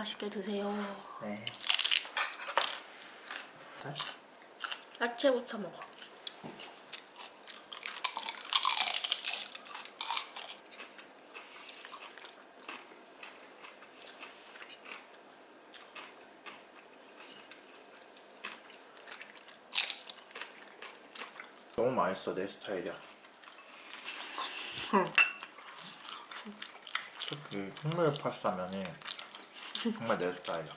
맛있게 드세요. 네. 야채부터 먹어. 너무 맛있어. 내 스타일이야. 특히 흑물 파스타면이 정말 내 스타일이야.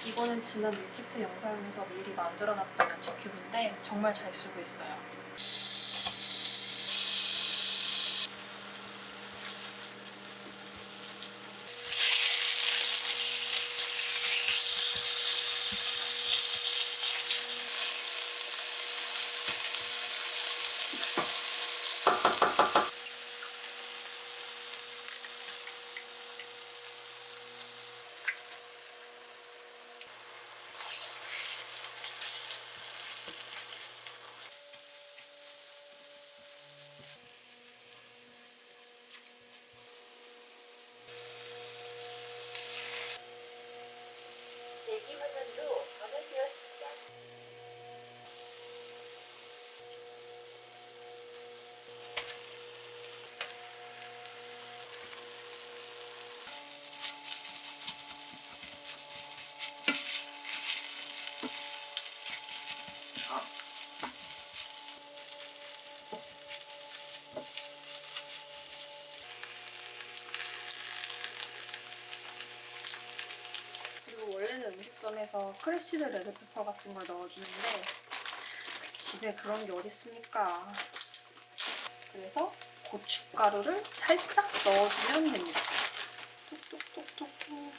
이거는 지난 밀키트 영상에서 미리 만들어놨던 야채 큐브인데 정말 잘 쓰고 있어요. 대기 화면으로 변환되었습니다. 그리고 원래는 음식점에서 크래쉬드 레드페퍼 같은 걸 넣어주는데 집에 그런 게 어디 있습니까? 그래서 고춧가루를 살짝 넣어주면 됩니다. 톡톡톡톡톡.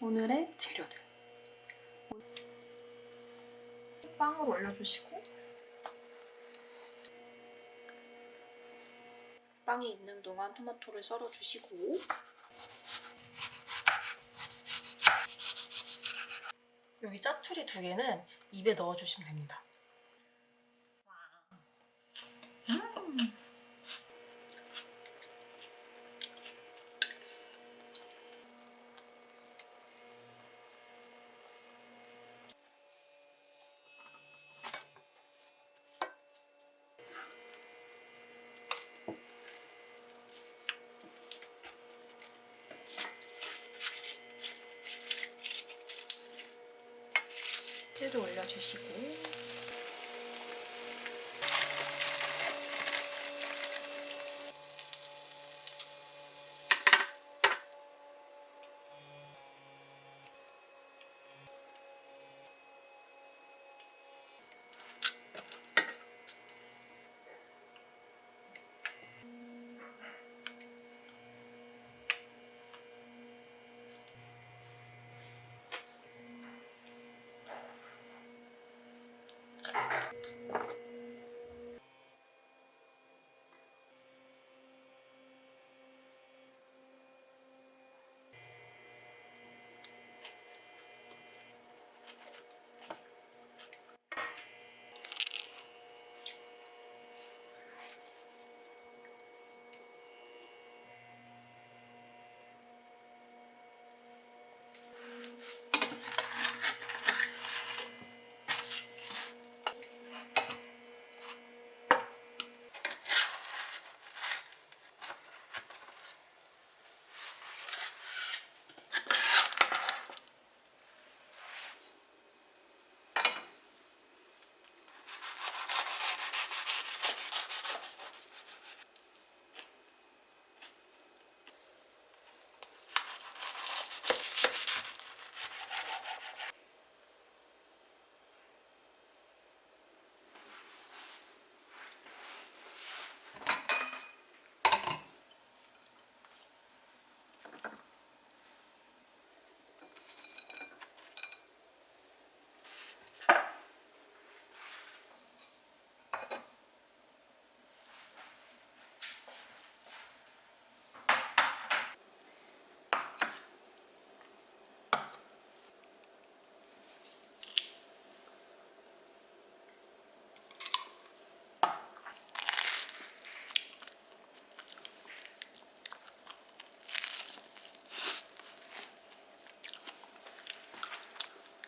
오늘의 재료들. 빵을 올려주시고 빵이 있는 동안 토마토를 썰어주시고 여기 짜투리 2개는 입에 넣어주시면 됩니다. 올려주시고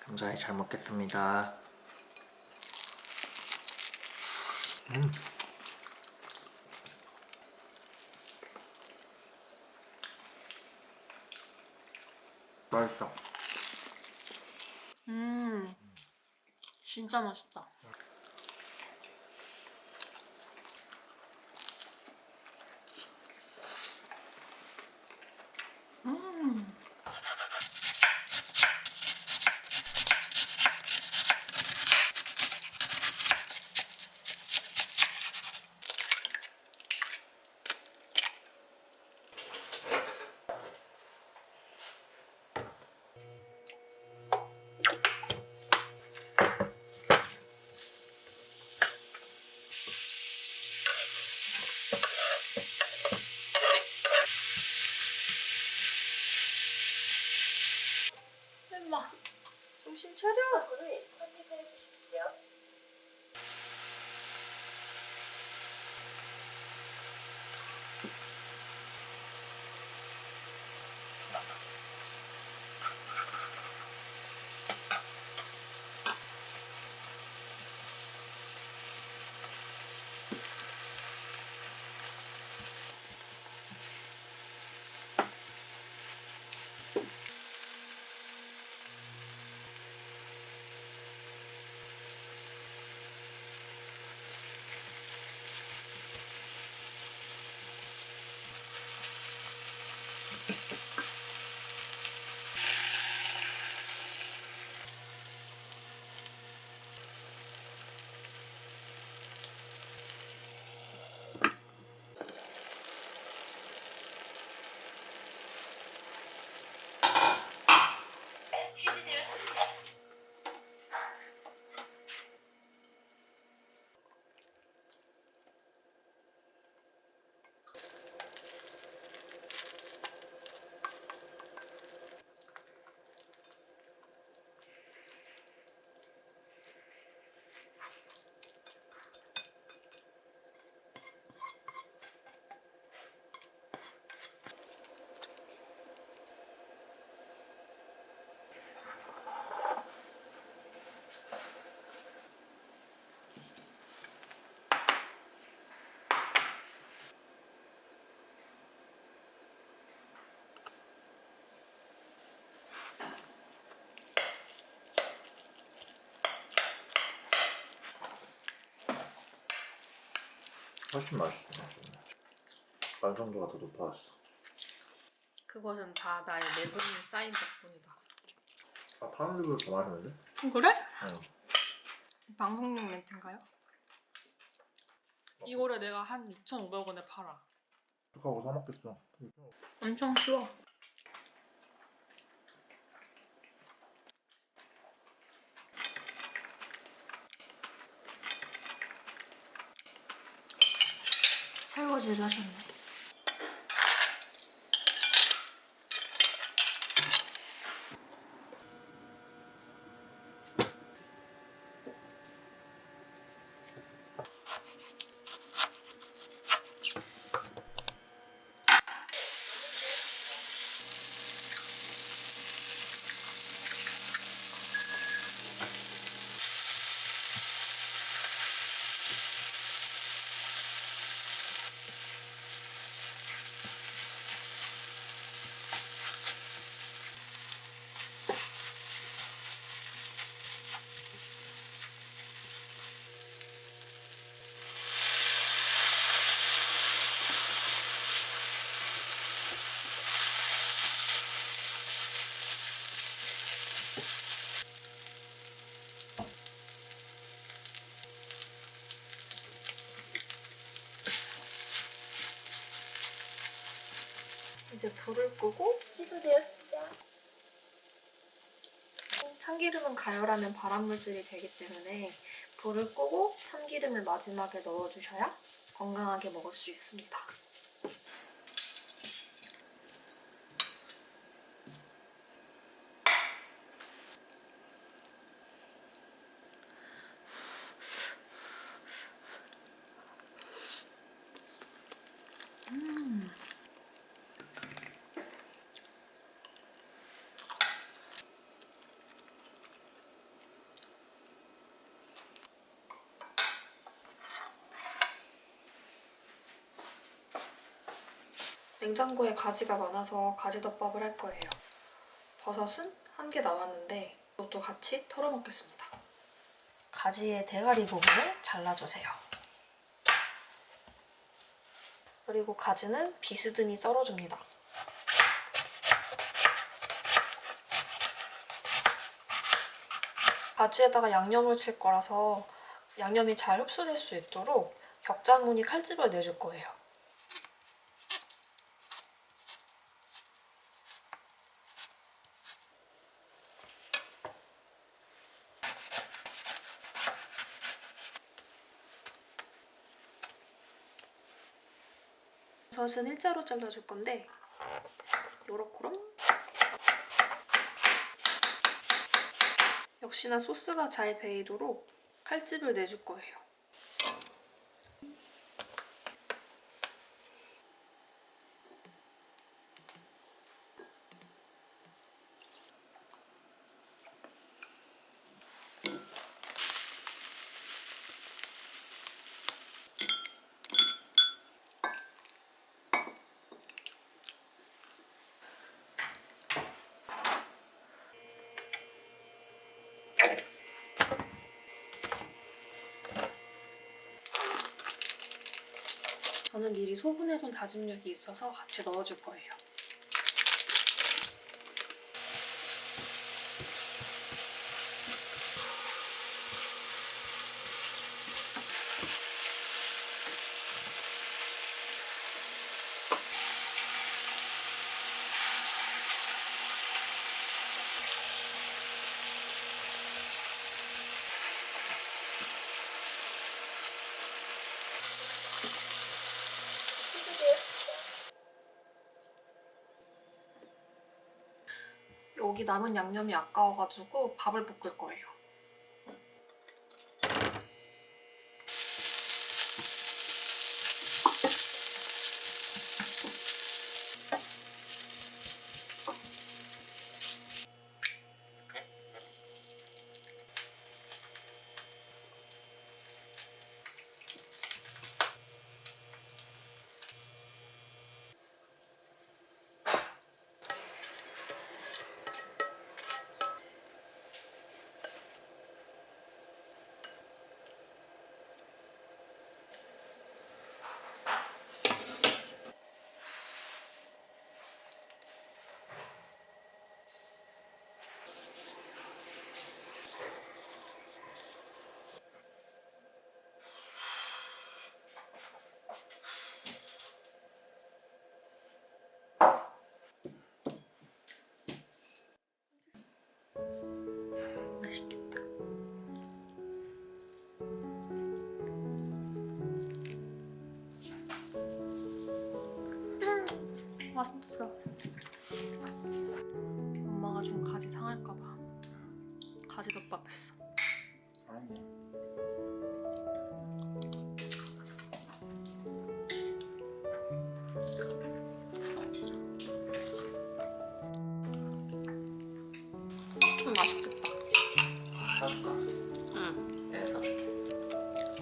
감사히 잘 먹겠습니다. 맛있어. 진짜 맛있다. 엄마, 정신 차려. 거꾸를 컨택해 주십시오. 훨씬 맛있어. 완성도가 더 높아졌어. 그것은 다 나의 내공이 쌓인 덕분이다. 아, 파는 데보다 더 맛있는데? 그래? 응. 방송용 멘트인가요? 이거를 내가 한 6,500원에 팔아. 하고 사 먹겠어. 엄청 쉬워. 설거지를 하셨네. 이제 불을 끄고 시도되었습니다. 참기름은 가열하면 발암물질이 되기 때문에 불을 끄고 참기름을 마지막에 넣어주셔야 건강하게 먹을 수 있습니다. 냉장고에 가지가 많아서 가지덮밥을 할 거예요. 버섯은 한 개 남았는데 이것도 같이 털어 먹겠습니다. 가지의 대가리 부분을 잘라주세요. 그리고 가지는 비스듬히 썰어줍니다. 가지에다가 양념을 칠 거라서 양념이 잘 흡수될 수 있도록 격자무늬 칼집을 내줄 거예요. 버섯은 일자로 잘라줄 건데 요렇게럼 역시나 소스가 잘 배이도록 칼집을 내줄 거예요. 저는 미리 소분해둔 다짐육이 있어서 같이 넣어줄 거예요. 여기 남은 양념이 아까워가지고 밥을 볶을 거예요. 상할까봐 가지덮밥 했어. 아니네.